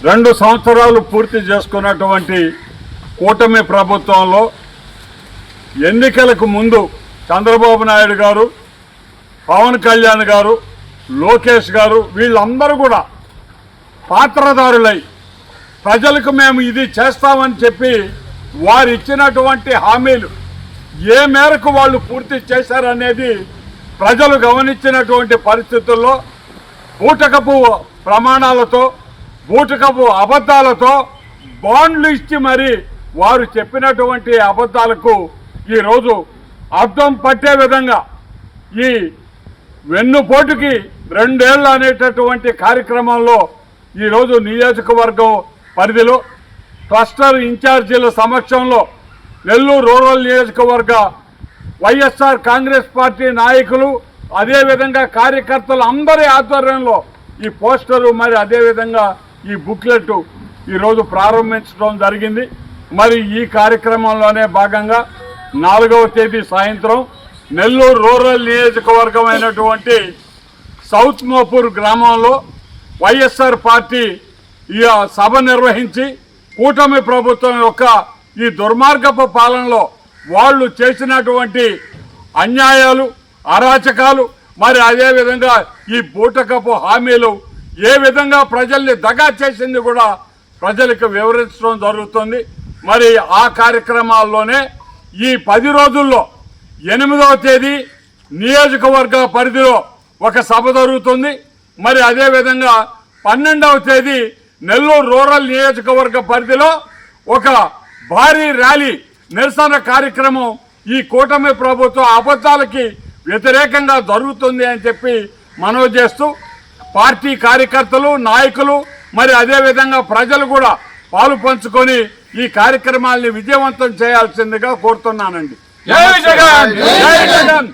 2 సంవత్సరాలు పూర్తి చేసుకున్నటువంటి కూటమి ప్రభుత్వంలో ఎన్నికలకు ముందు చంద్రబాబు నాయుడు గారు, పవన్ కళ్యాణ్ గారు, లోకేష్ గారు వీళ్ళందరూ కూడా పాత్రదారులై ప్రజలకు మేము ఇది చేస్తామని చెప్పి వారు ఇచ్చినటువంటి హామీలు ఏ మేరకు వాళ్ళు పూర్తి చేశారనేది ప్రజలు గమనించినటువంటి పరిస్థితుల్లో బూటకపు ప్రమాణాలతో, బూటకపు అబద్ధాలతో బాండ్లు ఇచ్చి మరి వారు చెప్పినటువంటి అబద్ధాలకు ఈరోజు అర్థం పట్టే విధంగా ఈ వెన్నుపోటుకి 2 ఏళ్ళు అనేటటువంటి కార్యక్రమంలో ఈరోజు నియోజకవర్గం పరిధిలో క్లస్టర్ ఇన్ఛార్జీల సమక్షంలో నెల్లూరు రూరల్ నియోజకవర్గ వైఎస్ఆర్ కాంగ్రెస్ పార్టీ నాయకులు అదేవిధంగా కార్యకర్తలు అందరి ఆధ్వర్యంలో ఈ పోస్టరు మరి అదేవిధంగా ఈ బుక్లెట్ ఈరోజు ప్రారంభించడం జరిగింది. మరి ఈ కార్యక్రమంలోనే భాగంగా 4వ తేదీ సాయంత్రం నెల్లూరు రూరల్ నియోజకవర్గం అయినటువంటి సౌత్ మోపూర్ గ్రామంలో వైఎస్ఆర్ పార్టీ ఈ సభ నిర్వహించి కూటమి ప్రభుత్వం యొక్క ఈ దుర్మార్గపు పాలనలో వాళ్ళు చేసినటువంటి అన్యాయాలు, అరాచకాలు మరి అదేవిధంగా ఈ బూటకపు హామీలు ఏ విధంగా ప్రజల్ని దగా చేసింది కూడా ప్రజలకు వివరించడం జరుగుతుంది. మరి ఆ కార్యక్రమాల్లోనే ఈ 10 రోజుల్లో 8వ తేదీ నియోజకవర్గ పరిధిలో ఒక సభ జరుగుతుంది. మరి అదేవిధంగా 12వ తేదీ నెల్లూరు రూరల్ నియోజకవర్గ పరిధిలో ఒక భారీ ర్యాలీ నిరసన కార్యక్రమం ఈ కూటమి ప్రభుత్వ అబద్ధాలకి వ్యతిరేకంగా జరుగుతుంది అని చెప్పి మనవి చేస్తూ పార్టీ కార్యకర్తలు, నాయకులు మరి అదేవిధంగా ప్రజలు కూడా పాలు పంచుకొని ఈ కార్యక్రమాల్ని విజయవంతం చేయాల్సిందిగా కోరుతున్నానండి. జై జగన్, జై జగన్.